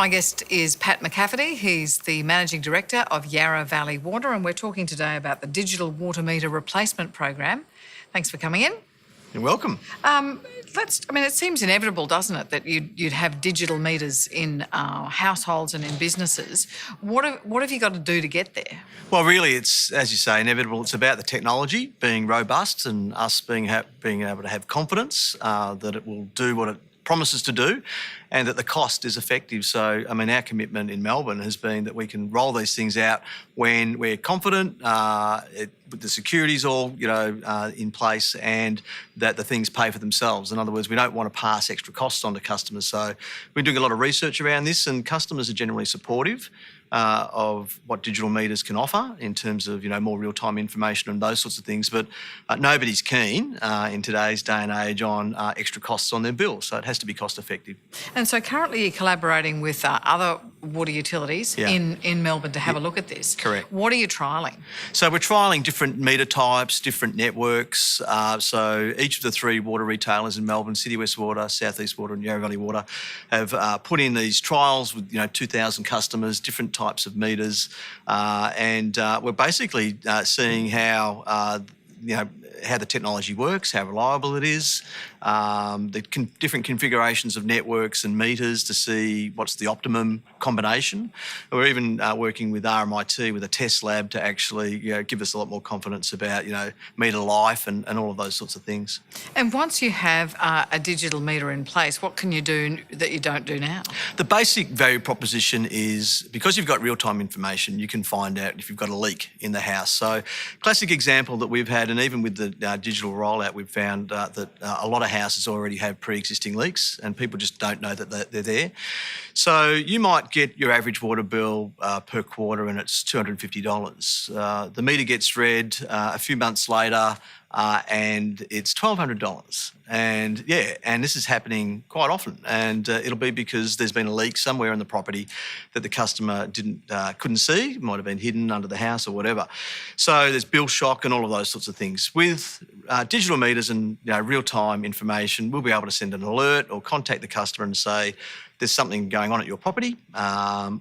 My guest is Pat McCafferty. He's the Managing Director of Yarra Valley Water, and we're talking today about the digital water meter replacement program. Thanks for coming in. You're welcome. It seems inevitable, doesn't it, that you'd have digital meters in households and in businesses. What have you got to do to get there? Well, really, it's, as you say, inevitable. It's about the technology being robust and us being able to have confidence that it will do what it promises to do and that the cost is effective. So, our commitment in Melbourne has been that we can roll these things out when we're confident, with the security's all, in place and that the things pay for themselves. In other words, we don't want to pass extra costs on to customers. So we've been doing a lot of research around this and customers are generally supportive of what digital meters can offer in terms of, more real-time information and those sorts of things. But nobody's keen in today's day and age on extra costs on their bill. So it has to be cost-effective. And so currently you're collaborating with other water utilities in Melbourne to have a look at this. Correct. What are you trialling? So we're trialling different meter types, different networks. So each of the three water retailers in Melbourne, City West Water, South East Water and Yarra Valley Water, have put in these trials with 2,000 customers, different types of meters, and we're basically seeing how the technology works, how reliable it is, the different configurations of networks and meters to see what's the optimum combination. We're even working with RMIT with a test lab to actually give us a lot more confidence about meter life and all of those sorts of things. And once you have a digital meter in place, what can you do that you don't do now? The basic value proposition is because you've got real-time information, you can find out if you've got a leak in the house. So classic example that we've had, and even with the digital rollout, we've found that a lot of houses already have pre-existing leaks and people just don't know that they're there. So you might get your average water bill per quarter and it's $250. The meter gets read a few months later and it's $1,200. And this is happening quite often. And it'll be because there's been a leak somewhere in the property that the customer couldn't see, might have been hidden under the house or whatever. So there's bill shock and all of those sorts of things. With digital meters and real-time information, we'll be able to send an alert or contact the customer and say, there's something going on at your property,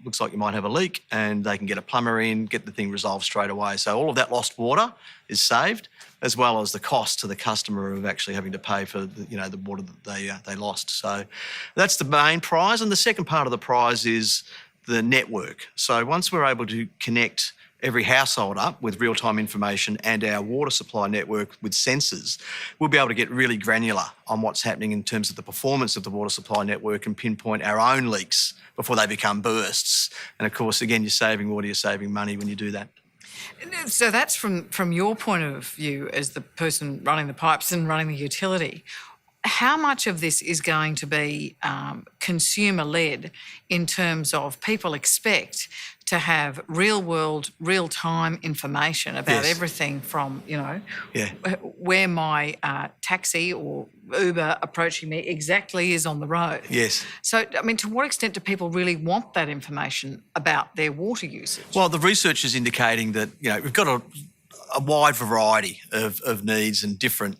looks like you might have a leak, and they can get a plumber in, get the thing resolved straight away. So all of that lost water is saved, as well as the cost to the customer of actually having to pay for the water that they lost. So that's the main prize. And the second part of the prize is the network. So once we're able to connect every household up with real-time information and our water supply network with sensors, we'll be able to get really granular on what's happening in terms of the performance of the water supply network and pinpoint our own leaks before they become bursts. And of course, again, you're saving water, you're saving money when you do that. So that's from your point of view as the person running the pipes and running the utility. How much of this is going to be consumer-led in terms of people expect to have real-world, real-time information about everything from, where my taxi or Uber approaching me exactly is on the road? Yes. So, to what extent do people really want that information about their water usage? Well, the research is indicating that, we've got a wide variety of needs and different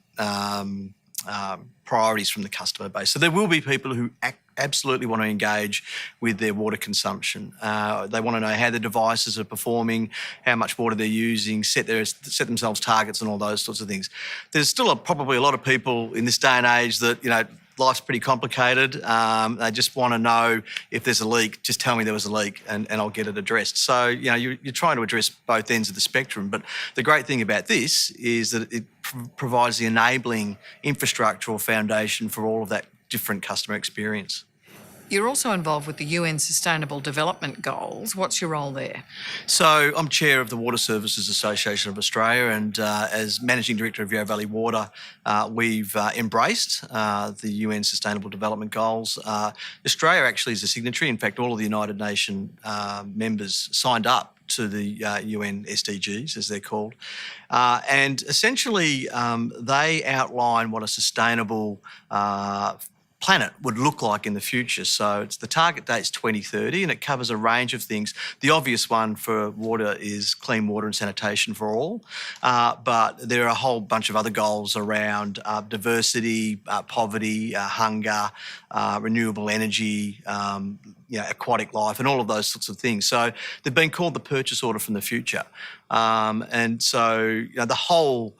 priorities from the customer base. So there will be people who absolutely want to engage with their water consumption. They want to know how their devices are performing, how much water they're using, set themselves targets and all those sorts of things. There's still probably a lot of people in this day and age that, life's pretty complicated. They just want to know if there's a leak, just tell me there was a leak and I'll get it addressed. So, you're trying to address both ends of the spectrum. But the great thing about this is that it provides the enabling infrastructural foundation for all of that different customer experience. You're also involved with the UN Sustainable Development Goals. What's your role there? So I'm chair of the Water Services Association of Australia, and as Managing Director of Yarra Valley Water, we've embraced the UN Sustainable Development Goals. Australia actually is a signatory. In fact, all of the United Nations members signed up to the UN SDGs, as they're called. And essentially, they outline what a sustainable planet would look like in the future. So it's the target date's 2030, and it covers a range of things. The obvious one for water is clean water and sanitation for all, but there are a whole bunch of other goals around diversity, poverty, hunger, renewable energy, aquatic life, and all of those sorts of things. So they've been called the purchase order from the future, and so the whole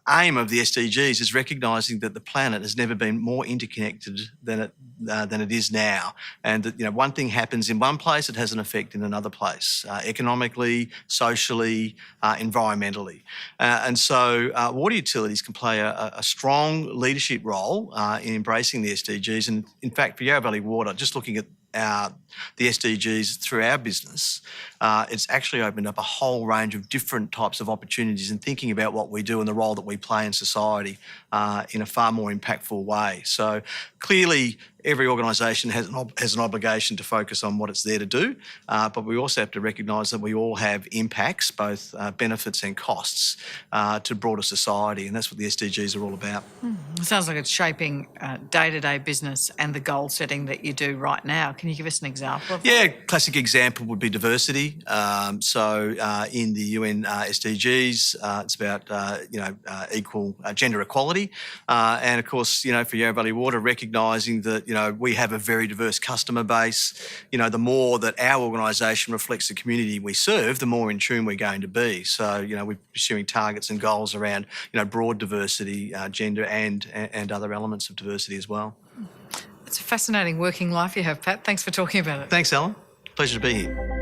aim of the SDGs is recognising that the planet has never been more interconnected than it is now, and that one thing happens in one place, it has an effect in another place, economically, socially, environmentally, and so water utilities can play a strong leadership role in embracing the SDGs. And in fact, for Yarra Valley Water, just looking at the SDGs through our business, it's actually opened up a whole range of different types of opportunities in thinking about what we do and the role that we play in society in a far more impactful way. So clearly, every organisation has an obligation to focus on what it's there to do, but we also have to recognise that we all have impacts, both benefits and costs, to broader society, and that's what the SDGs are all about. It sounds like it's shaping day-to-day business and the goal setting that you do right now. Can you give us an example of that? Yeah, classic example would be diversity. So in the UN SDGs, it's about equal gender equality, and of course, for Yarra Valley Water, recognising that we have a very diverse customer base. The more that our organisation reflects the community we serve, the more in tune we're going to be. So we're pursuing targets and goals around broad diversity, gender, and other elements of diversity as well. It's a fascinating working life you have, Pat. Thanks for talking about it. Thanks, Alan. Pleasure to be here.